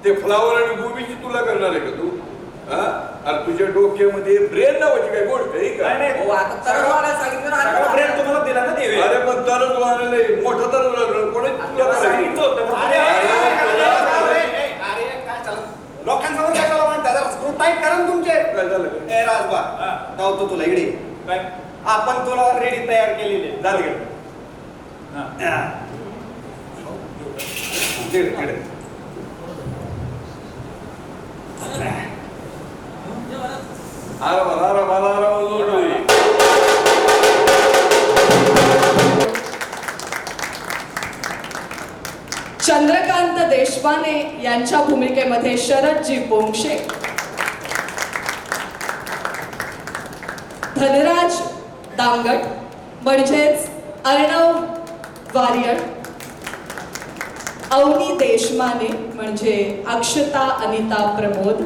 ते फ्लावर आणि गोबीची तुला करणार आहे का तू? अरे तुझ्या डोक्यामध्ये ब्रेन नावाची काय गोष्ट आहे का? हो, आता तरवाला सांगितलं ना, ब्रेन तुम्हाला दिला ना देवे. अरे पण तरच वाढले मोठं तर कोणी तुला सांगितलं होतं. अरे काय चाललं? लोकांसमोर काय चाललं म्हणता? जरा स्क्रू टाईट करा ना तुमचे. काय झालं? ए राजबा, धावतो तुला इकडे. काय? आपण तुला ऑलरेडी तयार केलेले झाले का? चंद्रकांत देशपांडे यांच्या भूमिकेमध्ये शरदजी पोंक्षे, धनराज दांगट म्हणजेच अर्णव वारियर, अवनी देशमाने म्हणजे अक्षता अनिता प्रमोद,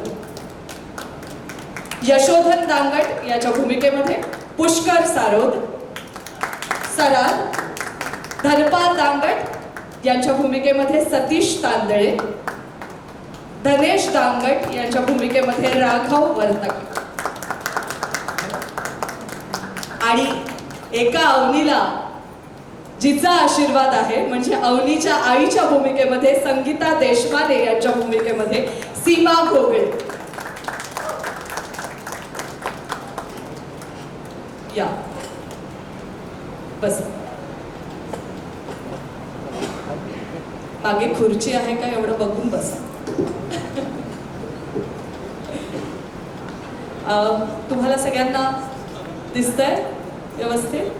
यशोधन दांगट याच्या भूमिकेमध्ये पुष्कर सारोद, सराल, धनपाल दांगट यांच्या भूमिकेमध्ये सतीश तांदळे, धनेश दांगट यांच्या भूमिकेमध्ये राघव वर्तक आणि एका अवनीला जिचा आशीर्वाद आहे म्हणजे अवनीच्या आईच्या भूमिकेमध्ये संगीता देशपांडे यांच्या भूमिकेमध्ये सीमा घोगळे. या बस. मागे खुर्ची आहे का एवढं बघून बसा. तुम्हाला सगळ्यांना दिसतंय व्यवस्थित?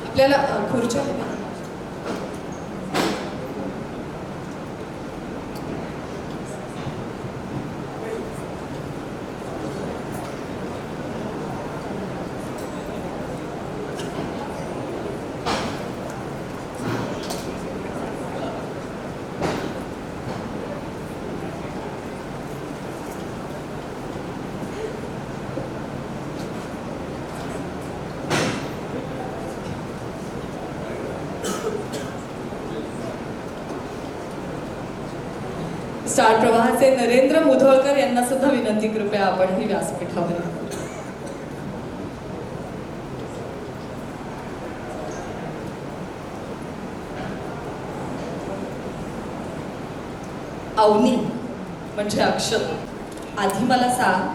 आपल्याला खुर्च्या आहे का? स्टार प्रवाहाचे नरेंद्र मुधोळकर यांना सुद्धा विनंती, कृपया आपण ही व्यासपीठावर. अवनी म्हणजे अक्षता. आधी मला सांग,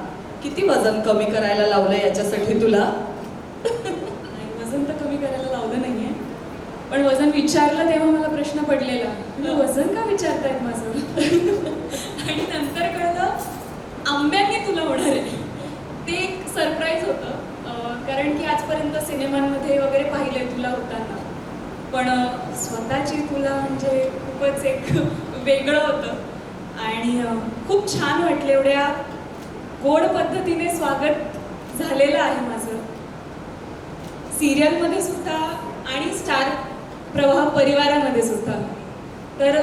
किती वजन कमी करायला लावलं याच्यासाठी तुला? वजन तर कमी करायला लावलं नाहीये, पण वजन विचारलं तेव्हा मला प्रश्न पडलेला, वजन का विचारतायत माझं? आणि नंतर कळलं आंब्याने तुला होणार आहे. ते एक सरप्राईज होतं, कारण की आजपर्यंत सिनेमांमध्ये वगैरे पाहिले तुला होताना, पण स्वतःची तुला म्हणजे खूपच एक वेगळं होतं आणि खूप छान वाटलं. एवढ्या गोड पद्धतीने स्वागत झालेलं आहे माझं सिरियलमध्ये सुद्धा आणि स्टार प्रवाह परिवारामध्ये सुद्धा. तर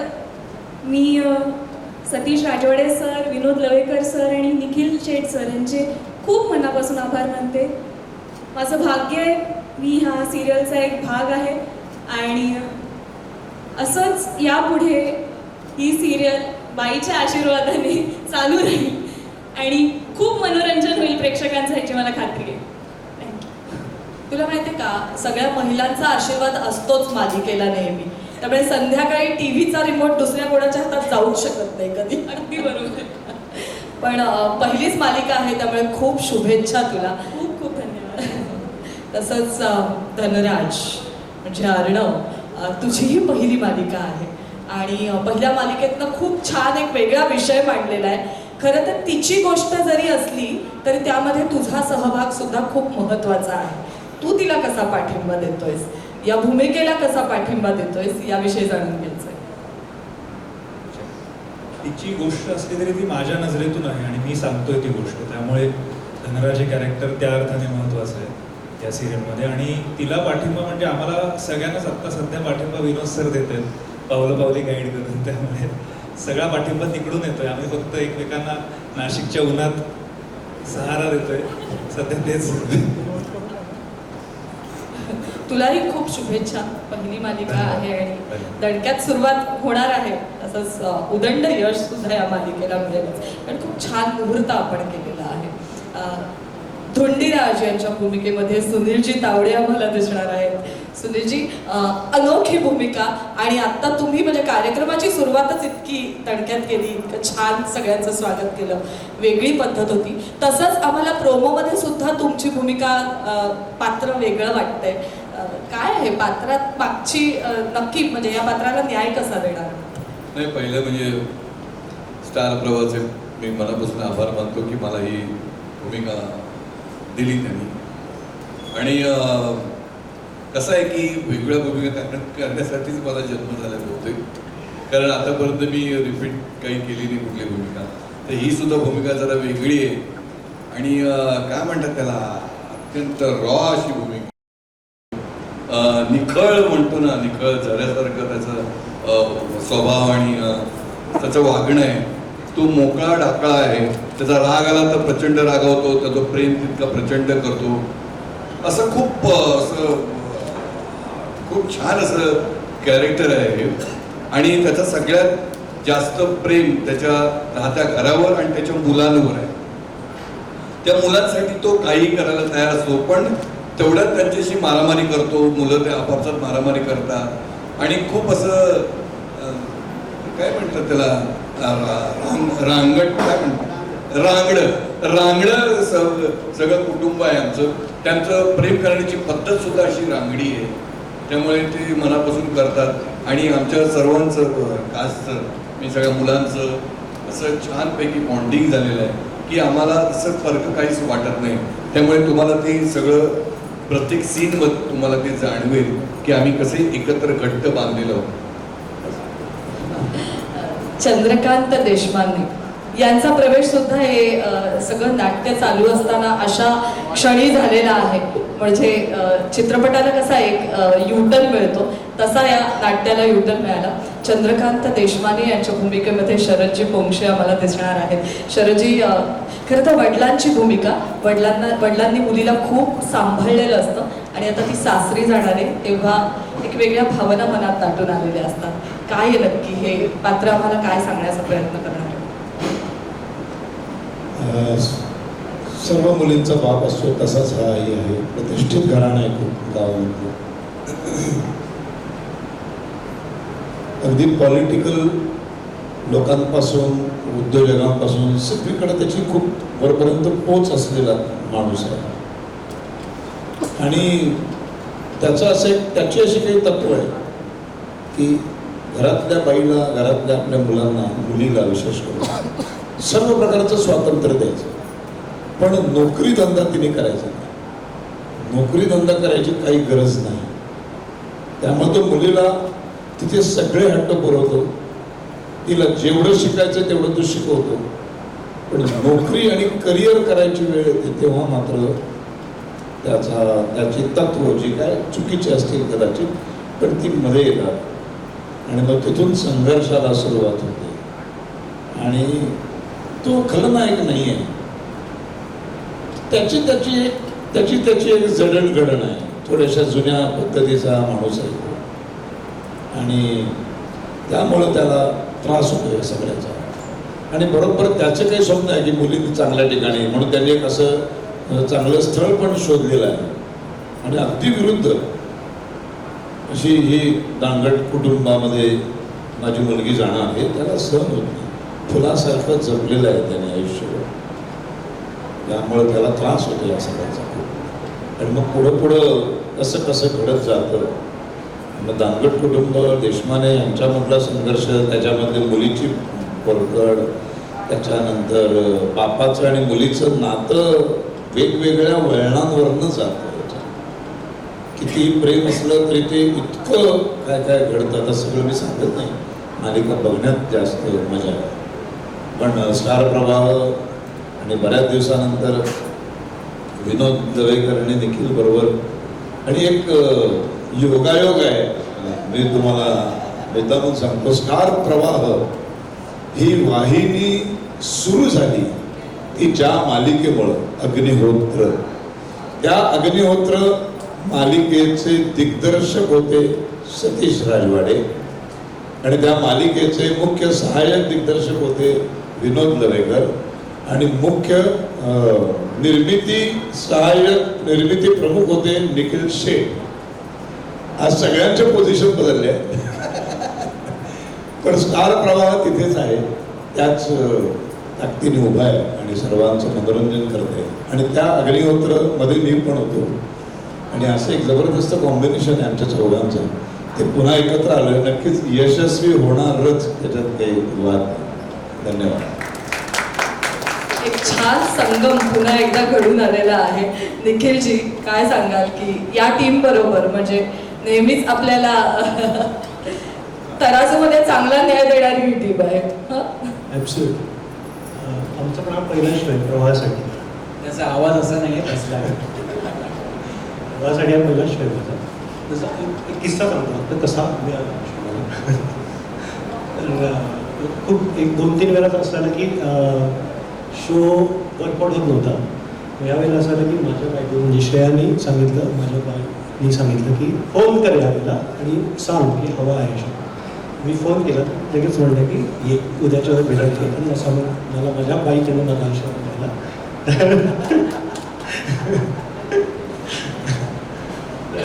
मी सतीश राजवाडे सर, विनोद लवेकर सर आणि निखिल शेठ सर यांचे खूप मनापासून आभार मानते. माझं भाग्य आहे मी ह्या सिरियलचा एक भाग आहे आणि असंच यापुढे ही सिरियल बाईच्या आशीर्वादाने चालू राहील आणि खूप मनोरंजन होईल प्रेक्षकांचं, ह्याची मला खात्री आहे. तुला माहितीये का, सगळ्या महिलांचा आशीर्वाद असतोच मालिकेला नेहमी, त्यामुळे संध्याकाळी टीव्हीचा रिमोट दुसऱ्या कोणाच्या हातात जाऊच शकत नाही कधी. अगदी बरोबर. पण पहिलीच मालिका आहे त्यामुळे खूप शुभेच्छा तुला. खूप खूप धन्यवाद. तसंच धनराज म्हणजे अर्णव, तुझीही पहिली मालिका आहे आणि पहिल्या मालिकेतनं खूप छान एक वेगळा विषय मांडलेला आहे. खरं तर तिची गोष्ट जरी असली तरी त्यामध्ये तुझा सहभाग सुद्धा खूप महत्त्वाचा आहे. तू तिला कसा पाठिंबा देतोयस, या भूमिकेला कसा पाठिंबा देतोयस, याविषयी जाणून घ्यायचंय. तिची गोष्ट असली तरी ती माझ्या नजरेतून आहे आणि मी सांगतोय ती गोष्ट, त्यामुळे धनराज हे कॅरेक्टर त्या अर्थाने महत्त्वाचं आहे या सिरियलमध्ये. आणि तिला पाठिंबा म्हणजे आम्हाला सगळ्यांनाच आत्ता सध्या पाठिंबा विनोद सर देत आहेत, पावलं पावली गाईड करून. त्यामुळे सगळा पाठिंबा तिकडून येतोय. आम्ही फक्त एकमेकांना नाशिकच्या उन्हात सहारा देतोय. सध्या तेच तुलाही खूप शुभेच्छा. पहिली मालिका आहे आणि दणक्यात सुरुवात होणार आहे. तसंच उदंड यश सुद्धा या मालिकेला मिळेल. आणि खूप छान मुहूर्त आपण केलेला आहे. धोंडीराज यांच्या भूमिकेमध्ये सुनीलजी तावडे आम्हाला दिसणार आहेत. सुनीलजी, अनोखी भूमिका आणि आता तुम्ही म्हणजे कार्यक्रमाची सुरुवातच इतकी तडक्यात केली, इतकं छान सगळ्यांचं स्वागत केलं, वेगळी पद्धत होती. तसंच आम्हाला प्रोमोमध्ये सुद्धा तुमची भूमिका पात्र वेगळं वाटतंय. काय आहे पात्रात मागची नक्की म्हणजे या पात्राला न्याय कसा देणार? नाही, पहिलं म्हणजे स्टार प्रवाहाचे मी मनापासून आभार मानतो की मला ही भूमिका दिली त्यांनी. आणि कसं आहे की वेगवेगळ्या भूमिका करण्यासाठीच मला जन्म झालेला होते, कारण आतापर्यंत मी रिपीट काही केली नाही कुठली भूमिका. तर ही सुद्धा भूमिका जरा वेगळी आहे आणि काय म्हणतात त्याला, अत्यंत रॉ अशी भूमिका, निखळ म्हणतो ना, निखळ झऱ्यासारखं त्याचा स्वभाव आणि त्याचं वागणं आहे. तो मोकळा ढाकळा आहे. त्याचा राग आला तर प्रचंड रागावतो, त्याचं प्रेम तितका प्रचंड करतो. असं खूप छान असं कॅरेक्टर आहे. आणि त्याचं सगळ्यात जास्त प्रेम त्याच्या राहत्या घरावर आणि त्याच्या मुलांवर आहे. त्या मुलांसाठी तो काही करायला तयार असतो, पण तेवढ्यात त्यांच्याशी मारामारी करतो. मुलं ते आपापसात मारामारी करतात आणि खूप असं काय म्हणतात त्याला, रांगड काय म्हणतात, रांगड सगळं कुटुंब आहे आमचं. त्यांचं प्रेम करण्याची पद्धत सुद्धा अशी रांगडी आहे. त्यामुळे ते मनापासून करतात आणि आमच्या सर्वांचं कास्टचं, मी सगळ्या मुलांचं असं छानपैकी बॉन्डिंग झालेलं आहे की आम्हाला असं फरक काहीच वाटत नाही. त्यामुळे तुम्हाला ते सगळं प्रत्येक सीनमध्ये तुम्हाला ते जाणवेल की आम्ही कसे एकत्र घट्ट बांधलेलो आहोत. चंद्रकांत देशपांडे यांचा प्रवेश सुद्धा हे सगळं नाट्य चालू असताना अशा क्षणी झालेला आहे. म्हणजे चित्रपटाला कसा एक युटर्न मिळतो तसा या नाट्याला युटर्न मिळाला. चंद्रकांत देशपांडे यांच्या भूमिकेमध्ये शरदजी पोंक्षे आम्हाला दिसणार आहेत. शरदजी, खरं तर वडिलांची भूमिका, वडिलांनी मुलीला खूप सांभाळलेलं असतं आणि आता ती सासरी जाणार आहे तेव्हा एक वेगळ्या भावना मनात दाटून आलेल्या असतात. काय आहे नक्की हे पात्र, आम्हाला काय सांगण्याचा प्रयत्न करणार? सर्व मुलींचा बाप असतो तसाच हा आई आहे. प्रतिष्ठित घराणं आहे खूप गावामध्ये. अगदी पॉलिटिकल लोकांपासून उद्योजकांपासून सगळीकडे त्याची खूप वरपर्यंत पोच असलेला माणूस आहे. आणि त्याचं असं एक त्याची अशी काही तत्व आहे की घरातल्या बाईला, घरातल्या आपल्या मुलांना, मुलीला विशेष करून सर्व प्रकारचं स्वातंत्र्य द्यायचं, पण नोकरी धंदा तिने करायचा नाही. नोकरी धंदा करायची काही गरज नाही. त्यामुळे तो मुलीला तिथे सगळे हट्ट पुरवतो. तिला जेवढं शिकायचं तेवढं तो शिकवतो. पण नोकरी आणि करिअर करायची वेळ येते तेव्हा मात्र त्याची तत्व जी काय चुकीची असतील कदाचित, पण ती मध्ये येतात आणि मग तिथून संघर्षाला सुरुवात होते. आणि तो खलनायक नाही आहे. त्याची एक जडणघडण आहे. थोड्याशा जुन्या पद्धतीचा माणूस आहे आणि त्यामुळं त्याला त्रास होतो या सगळ्याचा. आणि बरोबर त्याचं काही स्वप्न आहे की मुलींनी चांगल्या ठिकाणी, म्हणून त्यांनी एक असं चांगलं स्थळ पण शोधलेलं आहे. आणि अगदी विरुद्ध अशी ही दांगट कुटुंबामध्ये माझी मुलगी जाणार हे त्याला सहन होत नाही. फुलासारखं जपलेलं आहे त्याने आयुष्यभर, त्यामुळे त्याला त्रास होतो या सगळ्याचा. आणि मग पुढं कसं घडत जातं. मग दांगट कुटुंब, देशमाने यांच्यामधला संघर्ष, त्याच्यामध्ये मुलीची परकड, त्याच्यानंतर बापाचं आणि मुलीचं नातं वेगवेगळ्या वळणांवरनं जातं. किती प्रेम असलं तरी ते इतकं काय काय घडतं आता सगळं मी सांगत नाही. मालिका बघण्यात जास्त मजा आहे. पण स्टार प्रवाह आणि बऱ्याच दिवसानंतर विनोद दवेकर आणि निखिल बरोबर, आणि एक योगायोग आहे. मी तुम्हाला मुद्दामून सांगतो, स्टार प्रवाह ही वाहिनी सुरू झाली ती ज्या मालिकेमुळं अग्निहोत्र. त्या अग्निहोत्र मालिकेचे दिग्दर्शक होते सतीश राजवाडे आणि त्या मालिकेचे मुख्य सहाय्यक दिग्दर्शक होते विनोद लवेकर आणि मुख्य निर्मिती प्रमुख होते निखिल शेठ. आज सगळ्यांचे पोझिशन बदलले पण स्टार प्रवाह तिथेच आहे, त्याच ताकदीने उभा आहे आणि सर्वांचं मनोरंजन करते. आणि त्या अग्निहोत्र मध्ये मी पण होतो आणि असं एक जबरदस्त कॉम्बिनेशन आहे आमच्या चौघांचं. ते पुन्हा एकत्र आलं, नक्कीच यशस्वी होणारच, त्याच्यात काही वाद नाही. धन्यवाद. एक छान संगम पुन्हा एकदा घडून आलेला आहे. निखिलजी, काय सांगाल की या टीम बरोबर म्हणजे नेहमीच आपल्याला तराजूमध्ये चांगला न्याय देणारी ही टीम आहे. ॲब्सोल्यूट. आमचा पण हा पहिला शो आहे प्रवाहासाठी. त्याचा आवाज असा नाही आहे कसला आहे. प्रवाहासाठी हा पहिला शो आहे माझा. जसं एक किस्सा सांगतो तर कसा मी तर खूप एक 2-3 वेळा असं झालं की शो वर्कआउट होत नव्हता. यावेळेला असं झालं की माझ्या बायको म्हणजे श्रेयानी सांगितलं, माझ्या बाईनी सांगितलं की फोन कर यावेळेला आणि सांग की हवा आहे शो. मी फोन केला तर लगेच म्हणलं की ये उद्याच्या वेळेस भेटायचं होतं. असं मला माझ्या बाईकडनं मला शो करायला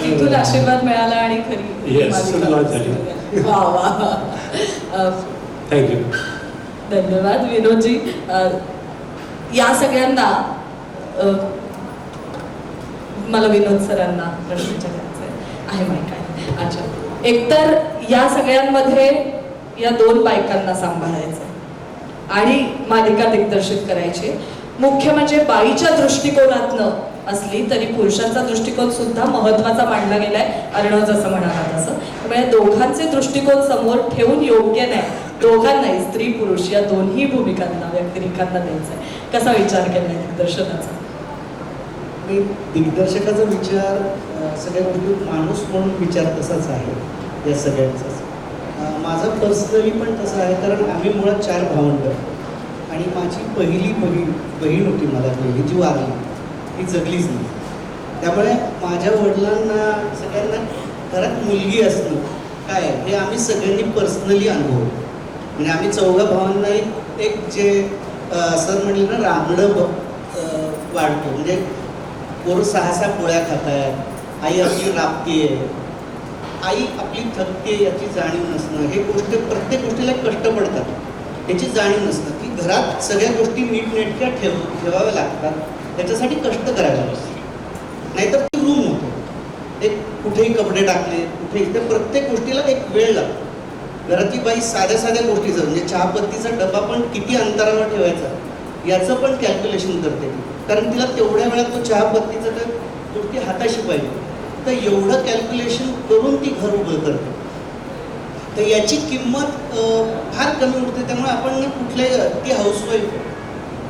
तिथून आशीर्वाद मिळाला आणि खरी Yes, सुरुवात झाली. वा वा. थँक्यू. धन्यवाद विनोदजी. या सगळ्यांना मला विनोद सरांना प्रश्न विचारायचा आहे. माहिती आहे? अच्छा. एकतर या सगळ्यांमध्ये या 2 बायकांना सांभाळायचं आणि मालिका दिग्दर्शित करायची. मुख्य म्हणजे बाईच्या दृष्टिकोनातनं असली तरी पुरुषांचा दृष्टिकोन सुद्धा महत्वाचा मांडला गेलाय, अर्णव जसं म्हणाला तसं. त्यामुळे दोघांचे दृष्टिकोन समोर ठेवून योग्य नाही, दोघांनाही स्त्री पुरुष या दोन्ही भूमिकांना व्यक्तिरेखांना द्यायचा आहे. कसा विचार केलाय दिग्दर्शनाचा? मी दिग्दर्शकाचा विचार सगळ्या गोष्टी माणूस म्हणून विचार तसाच आहे या सगळ्यांचाच. माझा पर्सनली पण तसा आहे, कारण आम्ही मुळात 4 भावंड आणि माझी पहिली बहीण होती मला पहिली, जी वारली, ती जगलीच नाही. त्यामुळे माझ्या वडिलांना सगळ्यांना घरात मुलगी असणं काय हे आम्ही सगळ्यांनी पर्सनली अनुभवलं. म्हणजे आम्ही 4 भावांना एक जे सर म्हणले ना रांगडं वाढतो, म्हणजे पोरं 6-6 पोळ्या खात आहेत, आई आपली राबते आहे, आई आपली थकते याची जाणीव नसणं, हे गोष्ट प्रत्येक गोष्टीला कष्ट पडतात याची जाणीव नसतं, की घरात सगळ्या गोष्टी नीटनेटक्या ठेवाव्या लागतात, त्याच्यासाठी कष्ट करायला लागतात. नाहीतर ती रूम होतो, एक कुठेही कपडे टाकले कुठेही, त्या प्रत्येक गोष्टीला एक वेळ लागतो. घरातली बाई साध्या गोष्टीचं म्हणजे चहापत्तीचा डबा पण किती अंतरावर ठेवायचा याचं पण कॅल्क्युलेशन करते, कारण तिला तेवढ्या वेळात तो चहापत्तीचा तर गोष्टी हाताशी पाहिजे. तर एवढं कॅल्क्युलेशन करून ती घर उभं करते. तर याची किंमत फार कमी उरते. त्यामुळे आपण कुठल्या ती हाऊसवाईफ,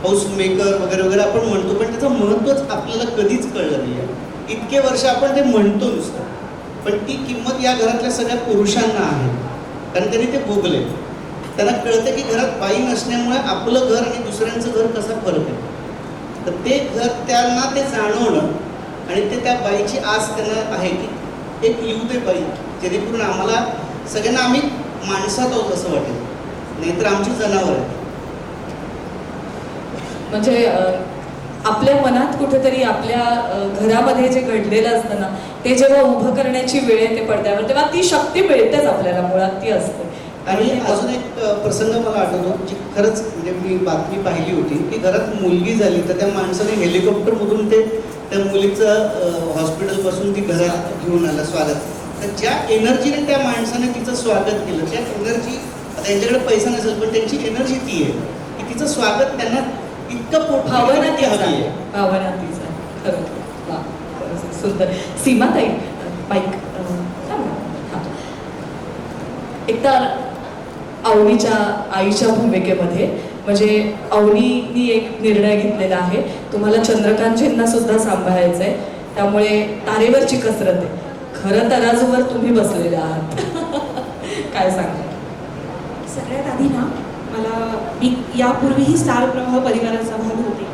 हाऊस मेकर वगैरे वगैरे आपण म्हणतो, पण त्याचं महत्त्वच आपल्याला कधीच कळलं नाही आहे. इतके वर्ष आपण ते म्हणतो नुसतं, पण ती किंमत या घरातल्या सगळ्या पुरुषांना आहे, कारण त्यांनी ते भोगले. त्यांना कळतं की घरात बाई नसण्यामुळे आपलं घर आणि दुसऱ्यांचं घर कसा फरक आहे. तर ते घर त्यांना ते जाणवणं आणि ते त्या बाईची आस त्यांना आहे की एक येऊ दे बाई, जेणेकरून आम्हाला सगळ्यांना आम्ही माणसात आहोत असं वाटेल, नाहीतर आमची जनावर आहे. म्हणजे आपल्या मनात कुठेतरी आपल्या घरामध्ये जे घडलेलं असतं ना, ते जेव्हा उभं करण्याची वेळ येते पडद्यावर, तेव्हा ती शक्ती मिळतेच आपल्याला, मुळात ती असते. आणि अजून एक प्रसंग मला आठवतो, जी खरंच म्हणजे मी बातमी पाहिली होती की घरात मुलगी झाली तर त्या माणसाने हेलिकॉप्टरमधून ते त्या मुलीचं हॉस्पिटलपासून ती घरात घेऊन आलं स्वागत. तर ज्या एनर्जीने त्या माणसाने तिचं स्वागत केलं, त्या एनर्जी, आता त्यांच्याकडे पैसा नसेल पण त्यांची एनर्जी ती आहे की तिचं स्वागत त्यांना इतकं भावना ती हवी आहे. भावना तीच आहे. खरं वा, खरंच सुंदर. सीमाताई, माईक एकदा अवनीच्या आईच्या भूमिकेमध्ये म्हणजे अवनीनी एक निर्णय घेतलेला आहे, तुम्हाला चंद्रकांतजींना सुद्धा सांभाळायचं आहे, त्यामुळे तारेवरची कसरत आहे. खरं तराजूवर तुम्ही बसलेले आहात. काय सांगा? सगळ्यात आधी ना मला मी यापूर्वीही स्टार प्रवाह परिवाराचा भाग होते.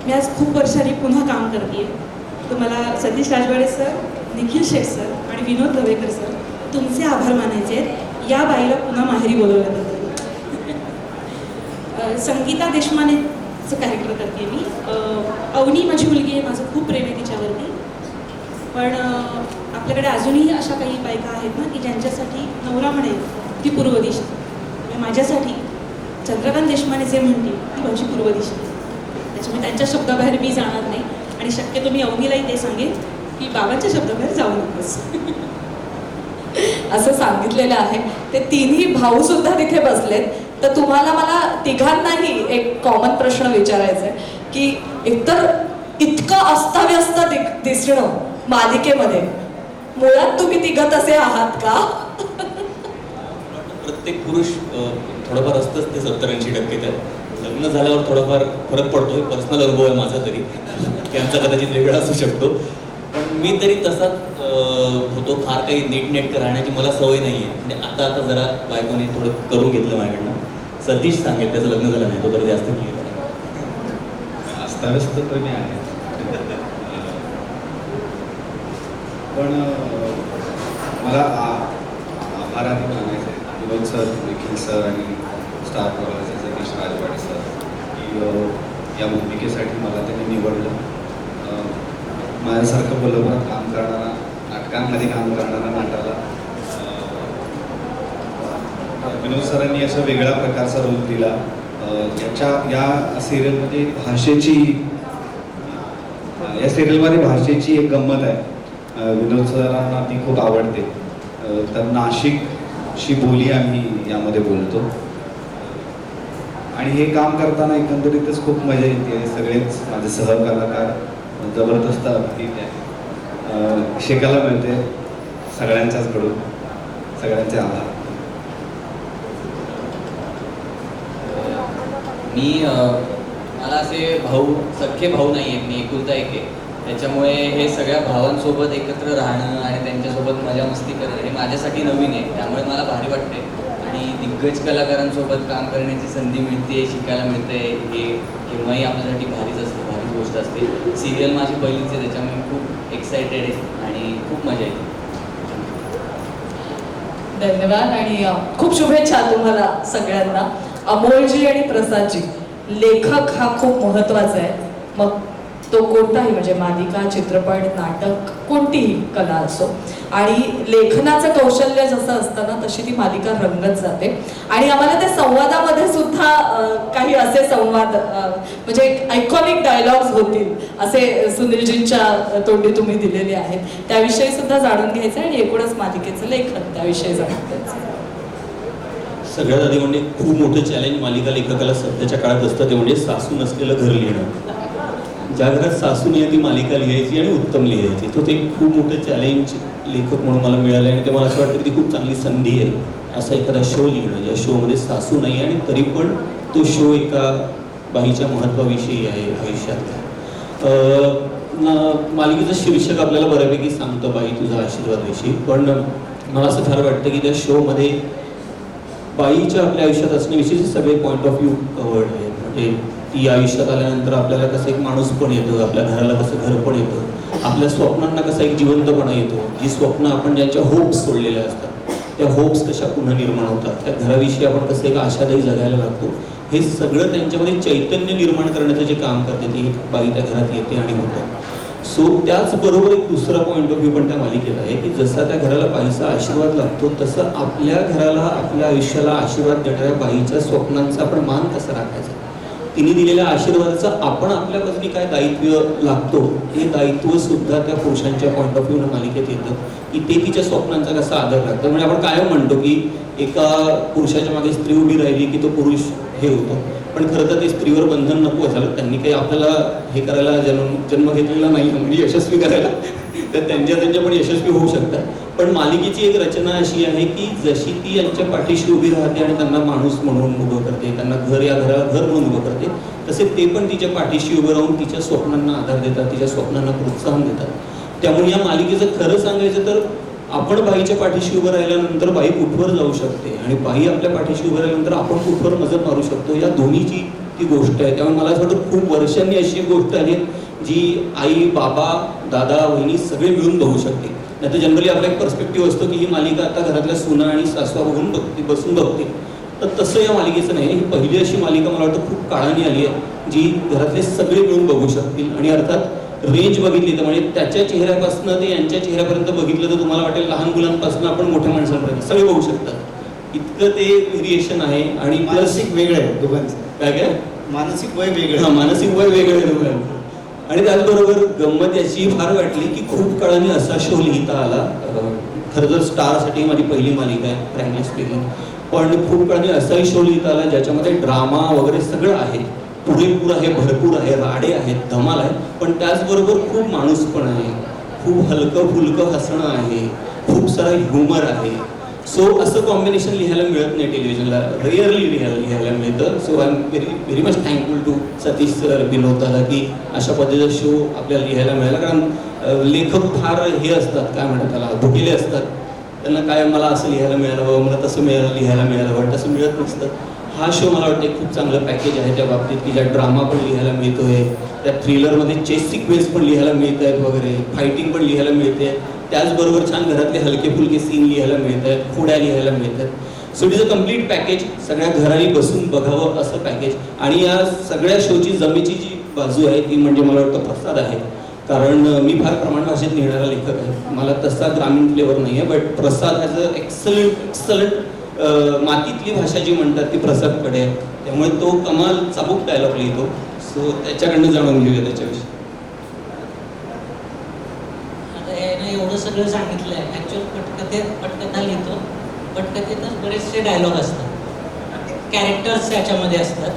मी आज खूप वर्षांनी पुन्हा काम करते. तुम्हाला सतीश राजवाडे सर, निखिल शेठ सर आणि विनोद दवेकर सर तुमचे आभार मानायचे आहेत या बाईला पुन्हा माहेरी बोलवल्याबद्दल. संगीता देशमानेचं कॅरेक्टर करते मी. अवनी माझी मुलगी आहे, माझं खूप प्रेम आहे तिच्यावरती. पण आपल्याकडे अजूनही अशा काही बायका आहेत ना की ज्यांच्यासाठी नवरा म्हणेल ती पूर्व दिशा. आणि माझ्यासाठी चंद्रकांत देशमाने जे म्हणतील ती माझी पूर्व दिशा. त्याच्यामुळे त्यांच्या शब्दाबाहेर मी जाणार नाही आणि शक्यतो मी अवनीलाही ते सांगेन की बाबांच्या शब्दाबाहेर जाऊ नकोस. असं सांगितलेलं आहे. ते तिन्ही भाऊ सुद्धा तिथे बसलेत. तर तुम्हाला मला तिघांनाही एक कॉमन प्रश्न विचारायचा आहे की एकतर इतकं अस्ताव्यस्त दिसणं मालिकेमध्ये, मुळात तुम्ही तिघत असे आहात का? प्रत्येक पुरुष थोडंफार असतंच ते 70-80% त्यात. लग्न झाल्यावर थोडाफार फरक पडतो. हे पर्सनल अनुभव आहे माझा तरी, त्यांचा कदाचित वेगळा असू शकतो. पण मी तरी तसाच होतो. फार काही नीटनेटकं राहण्याची मला सवय नाही आहे. म्हणजे आता आता जरा बायकोने थोडं करून घेतलं माझ्याकडनं. सतीश सांगेल, त्याचं लग्न झालं नाही, तो तर जास्त क्लिअर आहे. अस्ताव्यस्त तर मी आहे. पण मला आभाराने मानायचं आहे विनोद सर, निखिल सर आणि स्टार प्रवाहाचे सतीश राजवाडे सर की या भूमिकेसाठी मला त्यांनी निवडलं. माझ्यासारखं बरोबर काम करणारा, नाटकांमध्ये काम करणारा नाटाला विनोद सरांनी असा वेगळा प्रकारचा रोल दिला. या सिरियलमध्ये या सिरियलमध्ये भाषेची एक गंमत आहे. विनोद सरांना ती खूप आवडते. तर नाशिकची बोली आम्ही यामध्ये बोलतो आणि हे काम करताना एकंदरीतच खूप मजा येते. सगळेच माझे सहकलाकार जबरदस्त अगदी शिकायला मिळते सगळ्यांच्याच कडून. सगळ्यांचे आभार. मला असे भाऊ, सख्खे भाऊ नाही आहेत, मी एकुलता एक आहे. त्याच्यामुळे हे सगळ्या भावांसोबत एकत्र राहणं आणि त्यांच्यासोबत मजा मस्ती करणं हे माझ्यासाठी नवीन आहे. त्यामुळे मला भारी वाटते आणि दिग्गज कलाकारांसोबत काम करण्याची संधी मिळते, शिकायला मिळते. हे केव्हाही आपल्यासाठी भारीच असते, भारीच गोष्ट असते. सिरियल माझी पहिलीच आहे, त्याच्यामुळे मी खूप एक्सायटेड आहे आणि खूप मजा येते. धन्यवाद आणि खूप शुभेच्छा तुम्हाला सगळ्यांना. अमोलजी आणि प्रसादजी, लेखक हा खूप महत्त्वाचा आहे. मग तो कोणताही म्हणजे मालिका, चित्रपट, नाटक, कोणतीही कला असो. आणि लेखनाचं कौशल्य जसं असतं ना तशी ती मालिका रंगत जाते. आणि आम्हाला त्या संवादामध्ये सुद्धा काही असे संवाद म्हणजे आयकॉनिक डायलॉग्स होतील असे सुनीलजींच्या तोंडी तुम्ही दिलेले आहेत. त्याविषयी सुद्धा जाणून घ्यायचं आणि एकूणच मालिकेचं लेखन त्याविषयी जाणून घ्यायचं. सगळ्यात आधी म्हणजे खूप मोठं चॅलेंज मालिका लेखकाला सध्याच्या काळात असतं ते म्हणजे सासू नसलेलं घर लिहिणं. ज्या घरात सासू नाही ती मालिका लिहायची आणि उत्तम लिहायची. तो ते खूप मोठं चॅलेंज लेखक म्हणून मला मिळालं आणि ते मला असं वाटतं की ती खूप चांगली संधी आहे असा एखादा शो लिहिणं ज्या शोमध्ये सासू नाही आणि तरी पण तो शो एका बाईच्या महत्त्वाविषयी आहे आयुष्यात. मालिकेचं शीर्षक आपल्याला बऱ्यापैकी सांगतं बाई तुझा आशीर्वादविषयी. पण मला असं फार वाटतं की त्या शोमध्ये बाईच्या आपल्या आयुष्यात असण्याविषयीचे सगळे पॉईंट ऑफ व्ह्यू कवर्ड आहे. म्हणजे ती आयुष्यात आल्यानंतर आपल्याला कसं एक माणूस पण येतो, आपल्या घराला कसं घर पण येतं, आपल्या स्वप्नांना कसा एक जिवंतपणा येतो. जी स्वप्न आपण ज्यांच्या होप्स सोडलेल्या असतात त्या होप्स कशा पुन्हा निर्माण होतात, त्या घराविषयी आपण कसं एक आशादायी जगायला लागतो, हे सगळं त्यांच्यामध्ये चैतन्य निर्माण करण्याचं जे काम करते ती बाई त्या घरात येते आणि होतं. सो त्याचबरोबर एक दुसरा पॉईंट ऑफ व्ह्यू पण त्या मालिकेत आहे की जसा त्या घराला बाईचा आशीर्वाद लागतो तसं आपल्या घराला, आपल्या आयुष्याला आशीर्वाद देणाऱ्या बाईच्या स्वप्नांचा आपण मान कसा राखायचा, तिने दिलेल्या आशीर्वादाचं आपण आपल्या बाजूने काय दायित्व लागतो हे दायित्व सुद्धा त्या पुरुषांच्या पॉईंट ऑफ व्ह्यूनं मालिकेत येतं की ते तिच्या स्वप्नांचा कसा आदर लागतो. म्हणजे आपण कायम म्हणतो की एका पुरुषाच्या मागे स्त्री उभी राहिली की तो पुरुष हे होतो, पण खरं तर ते स्त्रीवर बंधन नको असायला. त्यांनी काही आपल्याला हे करायला जन्म घेतलेला नाही म्हणजे यशस्वी करायला, तर त्यांच्या पण यशस्वी होऊ शकतात. पण मालिकेची एक रचना अशी आहे की जशी ती यांच्या पाठीशी उभी राहते आणि त्यांना माणूस म्हणून उभं करते, त्यांना घर या घराला घर म्हणून उभं करते, तसे ते पण तिच्या पाठीशी उभं राहून तिच्या स्वप्नांना आधार देतात, तिच्या स्वप्नांना प्रोत्साहन देतात. त्यामुळे या मालिकेचं खरं सांगायचं तर आपण बाईच्या पाठीशी उभं राहिल्यानंतर बाई कुठवर जाऊ शकते आणि बाई आपल्या पाठीशी उभं राहिल्यानंतर आपण कुठवर मदत मारू शकतो, या दोन्हीची ती गोष्ट आहे. त्यामुळे मला असं वाटतं खूप वर्षांनी अशी एक गोष्ट आहे जी आई, बाबा, दादा, वहिनी सगळे मिळून बघू शकते. नाही तर जनरली आपला एक पर्स्पेक्टिव्ह असतो की ही मालिका आता घरातल्या सुना आणि सासवा बसून बघते. तर तसं या मालिकेचं नाही. ही पहिली अशी मालिका मला वाटतं खूप काळाने आली आहे जी घरातले सगळे मिळून बघू शकतील. आणि अर्थात रेंज बघितली तर म्हणजे त्याच्या चेहऱ्यापासून ते यांच्या चेहऱ्यापर्यंत बघितलं तर तुम्हाला वाटेल लहान मुलांपासून आपण मोठ्या माणसांपर्यंत सगळे बघू शकतात. इतकं ते व्हेरिएशन आहे. आणि मानसिक वेगळं आहे दोघांचं. काय मानसिक वय वेगळं. मानसिक वय वेगळं आहे दोघांचं. आणि त्याचबरोबर गंमत याची फार वाटली की खूप काळाने असा शो लिहिता आला. खरं तर स्टारसाठी माझी पहिली मालिका आहे फ्रँकली स्पीकिंग, पण खूप काळाने असाही शो लिहिता आला ज्याच्यामध्ये ड्रामा वगैरे सगळं आहे, पुरेपूर आहे, भरपूर आहे, राडे आहेत, धमाल आहे, पण त्याचबरोबर खूप माणूस पण आहे, खूप हलकं फुलकं हसणं आहे, खूप सारा ह्युमर आहे. सो असं कॉम्बिनेशन लिहायला मिळत नाही टेलिव्हिजनला, रेअरली लिहायला मिळतं. So I am very much thankful to Satish sir, Vinod दादा की अशा पद्धतीचा शो आपल्याला लिहायला मिळाला. कारण लेखक फार हे असतात, काय म्हणतात त्याला, भुकेले असतात. त्यांना काय मला असं लिहायला मिळालं बाबा, मला तसं लिहायला मिळालं बाबा, तसं मिळत नसतं. हा शो मला वाटतं एक खूप चांगलं पॅकेज आहे त्या बाबतीत की ज्यात ड्रामा पण लिहायला मिळतोय, त्या थ्रिलरमध्ये चेस सिक्वेन्स पण लिहायला मिळत आहेत वगैरे, फायटिंग पण लिहायला मिळते, त्याचबरोबर छान घरातले हलके फुलके सीन लिहायला मिळत आहेत, खोड्या लिहायला मिळत आहेत. So it is a complete package, सगळ्या घराने बसून बघावं असं पॅकेज. आणि या सगळ्या शोची जमेची जी बाजू आहे ती म्हणजे मला वाटतं प्रसाद आहे. कारण मी फार प्रमाण भाषेत लिहिणारा लेखक आहे, मला तसा ग्रामीण फ्लेवर नाही आहे, but Prasad has a excellent मातीतली भाषा जी म्हणतात ती प्रसादकडे आहे. त्यामुळे तो कमाल चाबूक डायलॉग लिहितो. सो त्याच्याकडनं जाणून घेऊया त्याच्याविषयी. आता यानं एवढं सगळं सांगितलं आहे. ॲक्च्युअल पटकथा लिहितो, पटकथेतच बरेचसे डायलॉग असतात, कॅरेक्टर्स त्याच्यामध्ये असतात.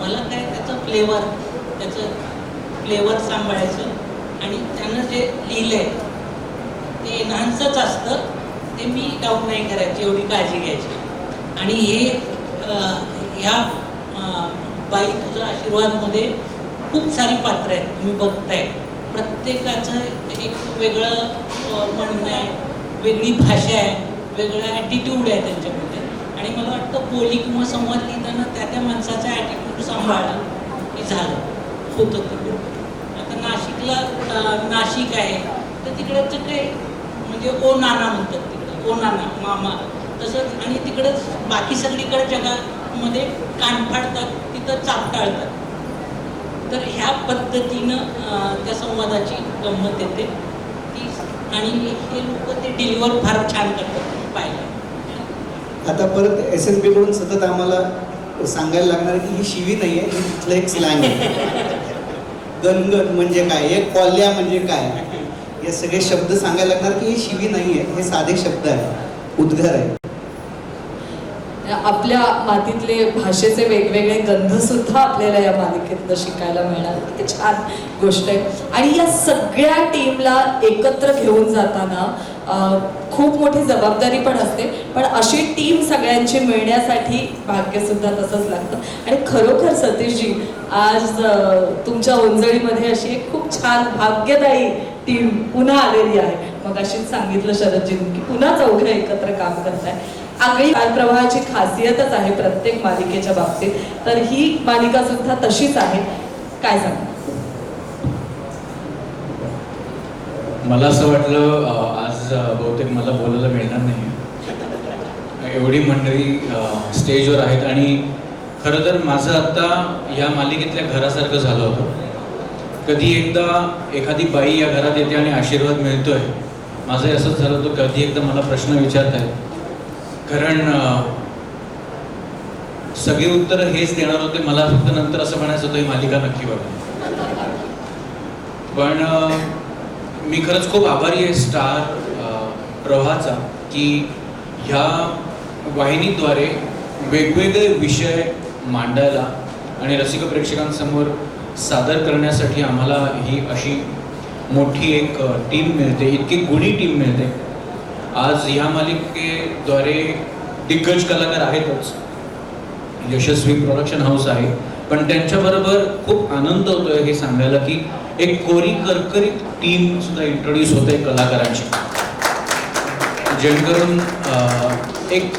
मला काय त्याचं फ्लेवर सांभाळायचं आणि त्यानं जे लिहिलं आहे ते एनहान्सच असतं, ते मी डाऊट नाही करायची, एवढी काळजी घ्यायची. आणि हे ह्या बाई तुझा आशीर्वादमध्ये खूप सारी पात्र आहेत, तुम्ही बघताय. प्रत्येकाचं एक वेगळं म्हणणं आहे, वेगळी भाषा आहे, वेगळा ॲटिट्यूड आहे त्यांच्यामध्ये. आणि मला वाटतं बोली किंवा संवाद लिहिताना त्या माणसाचा ॲटिट्यूड सांभाळला की झालं, होतं तिकडे. आता नाशिक आहे तर तिकडचं काय म्हणजे ओ नाना म्हणतात, तिकडे ओ नाना मामा तसंच. आणि तिकडंच बाकी सगळीकडे जगामध्ये कान फाडतात, तिथं चापटाळतात. तर ह्या पद्धतीनं त्या संवादाची गंमत येते की, आणि हे लोक ते डिलिव्हर फार छान करतात पाहिलं. आता परत SNP कडून सतत आम्हाला सांगायला लागणार की ही शिवी नाही आहे, ही तिथलं एक स्लँग आहे. गणगण म्हणजे काय, एक कॉल्या म्हणजे काय, हे सगळे शब्द सांगायला लागणार की ही शिवी नाही आहे, हे साधे शब्द आहे, उद्गार आहे. आपल्या मातीतले भाषेचे वेगवेगळे गंध सुद्धा आपल्याला या मालिकेतनं शिकायला मिळणार, किती छान गोष्ट आहे. आणि या सगळ्या टीमला एकत्र घेऊन जाताना खूप मोठी जबाबदारी पण असते, पण अशी टीम सगळ्यांची मिळण्यासाठी भाग्य सुद्धा तसंच लागतं. आणि खरोखर सतीशजी, आज तुमच्या ओंजळीमध्ये अशी एक खूप छान भाग्यदायी टीम पुन्हा आलेली आहे. मग अशीच सांगितलं शरदजींनी की पुन्हा चौघं एकत्र काम करताय. आगळी कालप्रवाहाची खासियतच आहे प्रत्येक मालिकेच्या बाबतीत, तर ही मालिका सुद्धा तशीच आहे. काय सांगा? मला असं वाटलं आज बहुतेक मला बोलायला मिळणार नाही, एवढी मंडळी स्टेजवर आहेत. आणि खरं तर माझं आत्ता या मालिकेतल्या घरासारखं झालं होतं. कधी एकदा एखादी बाई या घरात येते आणि आशीर्वाद मिळतोय, माझंही असंच झालं होतं. कधी एकदा मला प्रश्न विचारतायत, कारण सगळी उत्तरं हेच देणार होते. मला फक्त नंतर असं म्हणायचं होतं ही मालिका नक्की बघा. पण मी खरंच खूप आभारी आहे स्टार प्रवाहाचा की ह्या वाहिनीद्वारे वेगवेगळे विषय मांडायला आणि रसिक प्रेक्षकांसमोर सादर करण्यासाठी आम्हाला ही अशी मोठी एक टीम मिळते, इतकी गुणी टीम मिळते. आज ह्या मालिकेद्वारे दिग्गज कलाकार आहेतच, यशस्वी प्रोडक्शन हाऊस आहे, पण त्यांच्याबरोबर खूप आनंद होतोय हे सांगायला की एक कोरी करकरीत टीम सुद्धा इंट्रोड्यूस होते कलाकारांची. जेणेकरून एक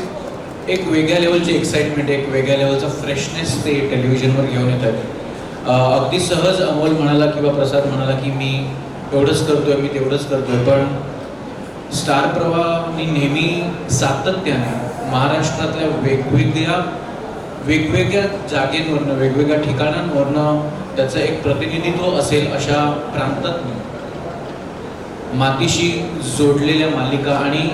एक वेगळ्या लेवलची एक्साइटमेंट, एक वेगळ्या लेवलचा फ्रेशनेस ते टेलिव्हिजनवर घेऊन येत आहेत. अगदी सहज अमोल म्हणाला किंवा प्रसाद म्हणाला की मी एवढंच करतोय, मी तेवढंच करतोय, पण स्टार प्रवाहनी नेहमी सातत्याने महाराष्ट्रातल्या वेगवेगळ्या जागेंवरनं, वेगवेगळ्या ठिकाणांवरनं त्याचं एक प्रतिनिधित्व असेल अशा प्रांतात मातीशी जोडलेल्या मालिका आणि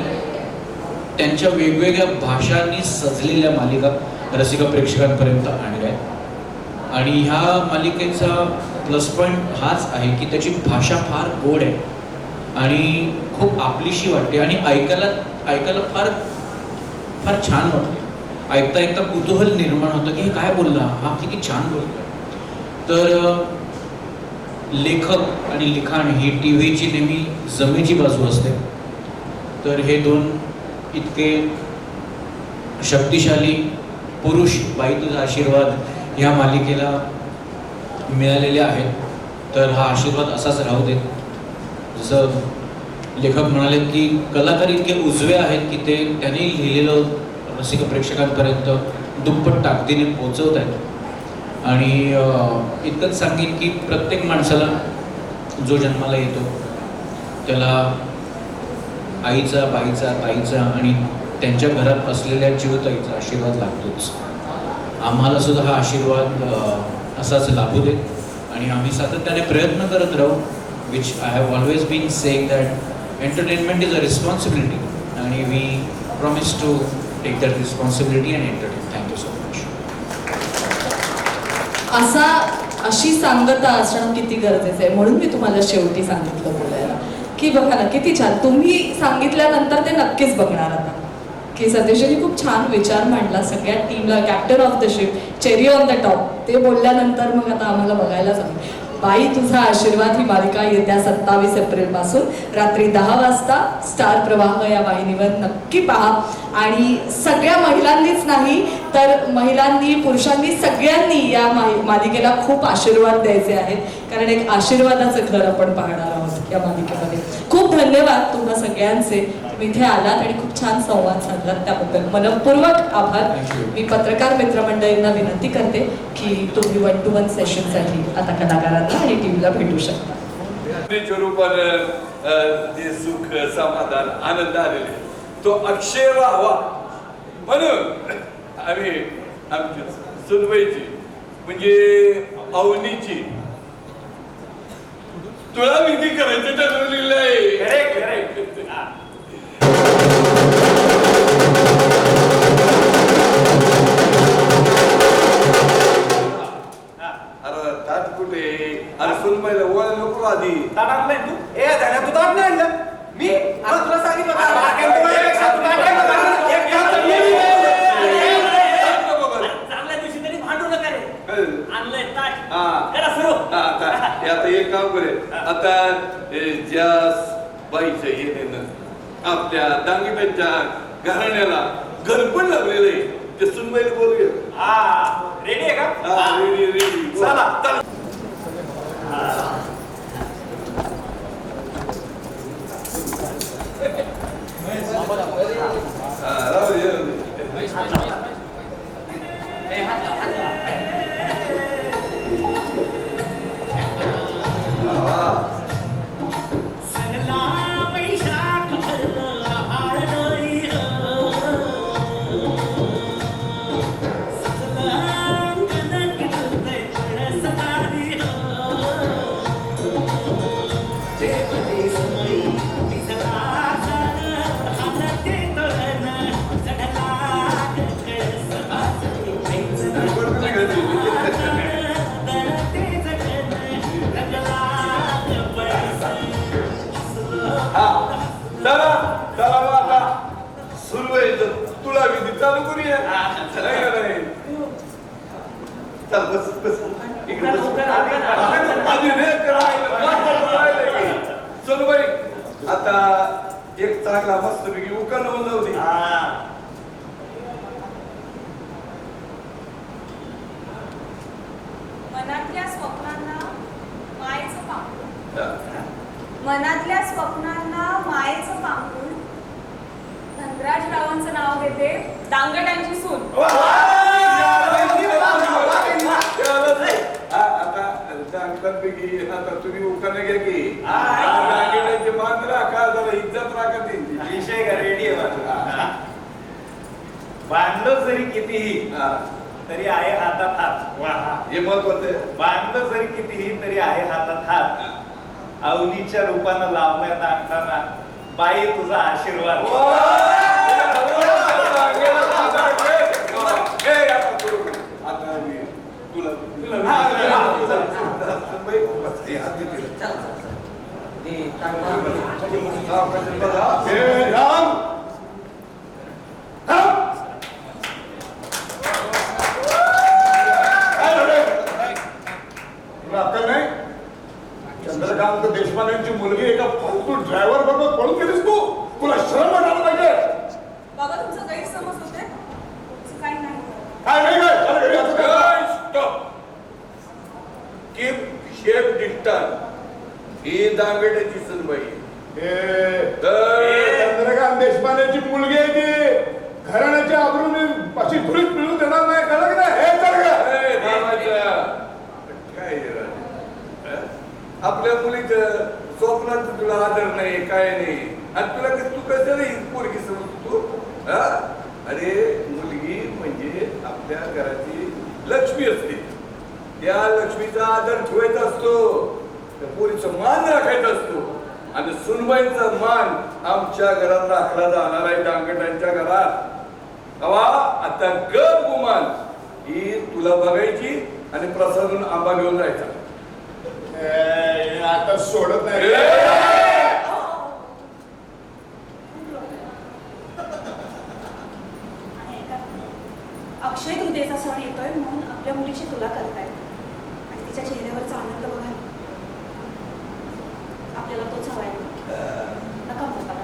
त्यांच्या वेगवेगळ्या भाषांनी सजलेल्या मालिका रसिका प्रेक्षकांपर्यंत आणल्या आहेत. आणि ह्या मालिकेचा प्लस पॉईंट हाच आहे की त्याची भाषा फार गोड आहे आणि खूप आपलीशी वाटते आणि ऐकायला फार फार छान वाटते. ऐकता ऐकता कुतूहल निर्माण होतं की हे काय बोलला, हा किती छान बोलतोय. तर लेखक आणि लिखाण ही टी व्हीची नेहमी जमेची बाजू असते. तर हे दोन इतके शक्तिशाली पुरुष, बाई तुझा आशीर्वाद ह्या मालिकेला मिळालेले आहेत. तर हा आशीर्वाद असाच राहू दे. जसं लेखक म्हणाले की कलाकार इतके उजवे आहेत की ते त्यांनी लिहिलेलं रसिक प्रेक्षकांपर्यंत दुप्पट ताकदीने पोहोचवत आहेत. आणि इतकंच सांगेन की प्रत्येक माणसाला जो जन्माला येतो त्याला आईचा, बाईचा, ताईचा आणि त्यांच्या घरात असलेल्या जीवताईचा आशीर्वाद लागतोच. आम्हाला सुद्धा हा आशीर्वाद असाच लाभू दे आणि आम्ही सातत्याने प्रयत्न करत राहू. Which I have always been saying that entertainment is a responsibility आणि we promise to take that responsibility and entertain. Thank you so much. अशी सांगता असणं किती गरजेचं आहे, म्हणून मी तुम्हाला शेवटी सांगितलं बोलायला की बघा ना किती छान. तुम्ही सांगितल्यानंतर ते नक्कीच बघणार आता की सतीशजी खूप छान विचार मांडला. सगळ्या टीमला captain of the ship, cherry on the top ते बोलल्यानंतर मग आता आम्हाला बघायला सांग. बाई तुझा आशीर्वाद ही मालिका येत्या 27 एप्रिलपासून रात्री 10 वाजता स्टार प्रवाह या वाहिनीवर नक्की पहा. आणि सगळ्या महिलांनीच नाही तर महिलांनी, पुरुषांनी, सगळ्यांनी या मालिकेला खूप आशीर्वाद द्यायचे आहेत, कारण एक आशीर्वादाचं घर आपण पाहणार आहोत या मालिकेमध्ये. खूप धन्यवाद तुम्हा सगळ्यांचे, तुम्ही इथे आलात आणि खूप छान संवाद साधलात त्याबद्दल मनपूर्वक आभार. मी पत्रकार मित्रमंडळींना विनंती करते की तुम्ही 1-to-1 सेशनसाठी आता कलाकारांना आणि टीमला भेटू शकता. जे सुख, समाधान, आनंद आलेले तो अक्षय व्हावा म्हणून आम्ही आमची सुनबाईची म्हणजे अवनीची तुळा विधी करायचं ठरवलेलं आहे. अरे ताट कुठे? अरे सुनबाईला ओळ नको आधी. तू ताट नाही आणलं मी तुला सांगितलं चांगल्या दिवशी तरी भांडू नका रे. आणलंय ताट. आता एक काम करे, आता ज्या बाईचं येणं आपल्या दांगिब्यांच्या घराण्याला घरपण लागलेलं आहे ते सुनबाईला बोलूया. रेडी आहे का? रेडी. चला. तुला विधी चालू करूया. चल बस बस सोनूबाई आता एक चांगला मस्त पैकी उकाल जाऊ दे. मनातल्या स्वप्नांना मायेचं पांघरूण, 啊 मनातल्या स्वप्नांना मायेचं पांघरूण धनराज रावांचं नाव घेते, दांगड्यांची सून. आता तुम्ही उखाणे घ्या की दागिन्याची मान राखा, जरा इज्जत राखा त्यांची. विषय का रेडी आहे माझा. बांधलं जरी कितीही तरी आहे हातात हात. हे महत्वाचं आहे. बांधलं जरी कितीही तरी आहे हातात हात. अवनीच्या रूपानं लावण्यात आणताना बाई तुझा आशीर्वाद. चंद्रकांत देशपांडेंची मुलगी एका फालतू ड्रायव्हर बरोबर पळून गेलीस तू. तुला श्रम वाटायला पाहिजे. बाबा तुमचा गैरसमज होते, असं काही नाही. काय नाही काय चला घरी आता. स्टॉप. Keep safe distance. ही दांगड्याची सुनबाई. चंद्रकांत देशपांडेची मुलगी आहे ती. घराण्याच्या आबरूने अशी धुळीत मिळून देणार नाही. कळलं की नाही? हे चल काय आपल्या मुलीचं स्वप्नात तुला आदर नाही, काय नाही. आणि तुला तू कशाला ही पोरगी समजतो. अरे मुलगी म्हणजे आपल्या घराची लक्ष्मी असते. त्या लक्ष्मीचा आदर ठेवायचा असतो, त्या पोरीचा मान राखायचा असतो. आणि सुनबाईंचा मान आमच्या घरात राखला जाणार आहे, डांगटांच्या घरात. आता गप गुमान ही तुला बघायची आणि प्रसादून आंबा घेऊन जायचा. आता सोडत नाही. अक्षय तृतीयेचा सण येतोय म्हणून आपल्या मुलीची तुला करतायत आणि तिच्या चेहऱ्यावरचा आनंद बघा. आपल्याला तोच हवाय. नका म्हणता.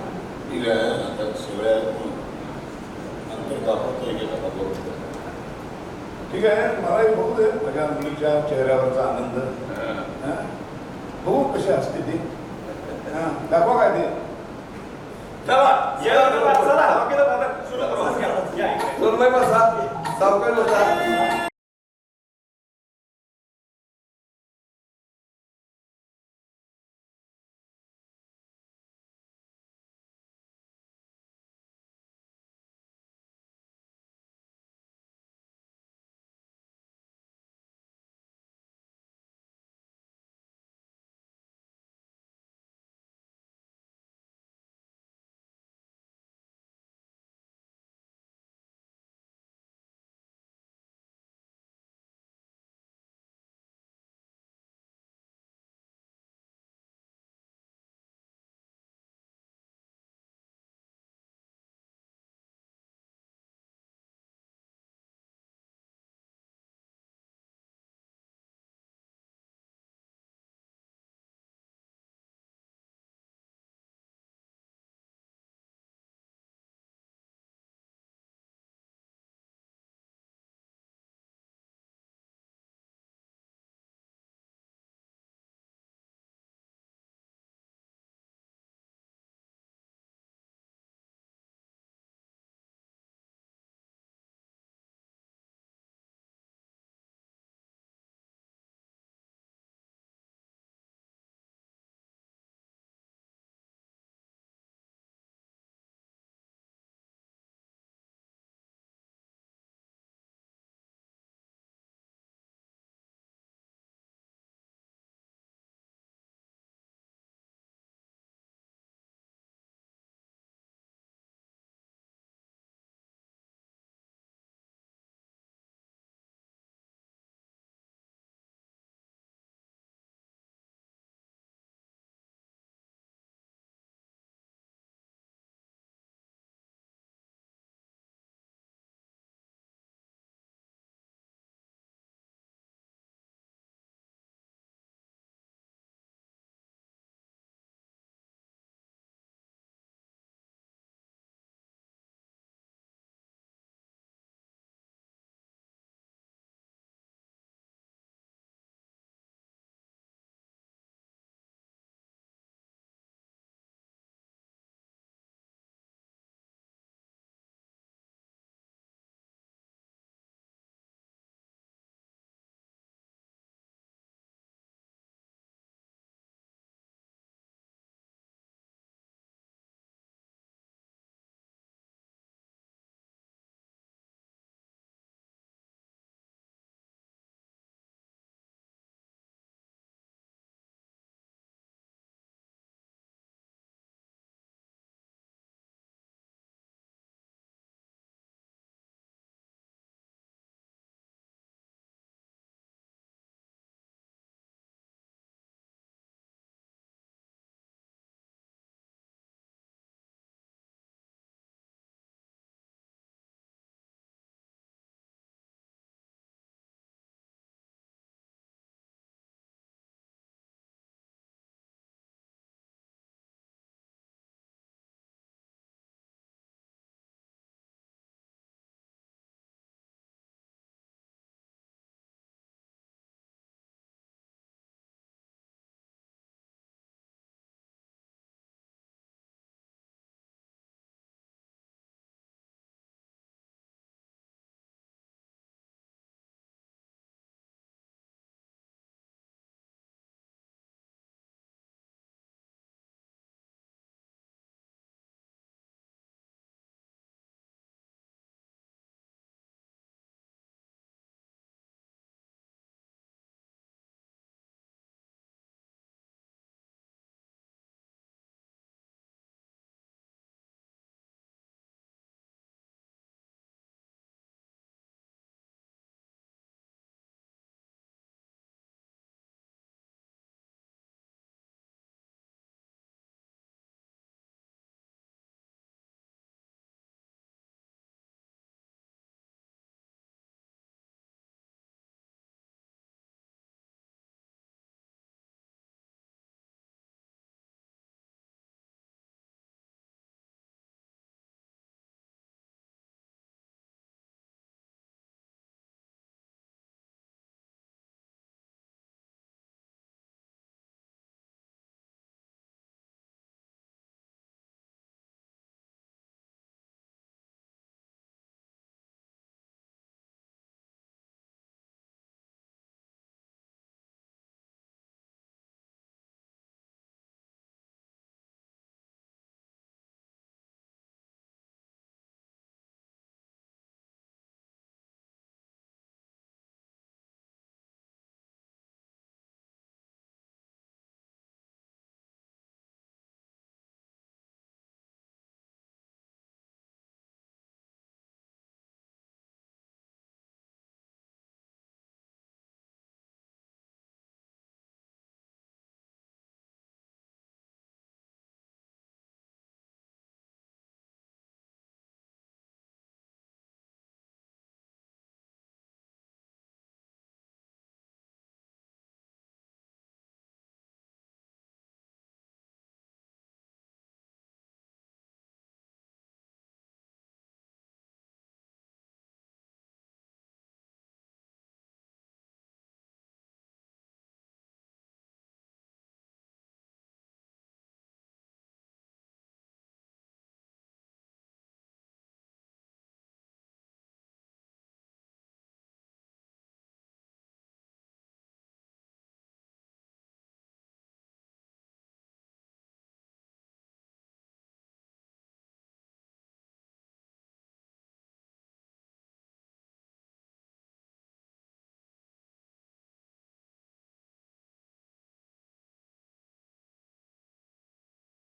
ठीक आहे. आता सगळ्या नंतर दाखवतोय गेला बरोबर. ठीक आहे, मलाही बघू दे माझ्या मुलीच्या चेहऱ्यावरचा आनंद. बघू कशी असते ती. दाखवा काय ते. चला चला सुरू करू. सावकाश बसा.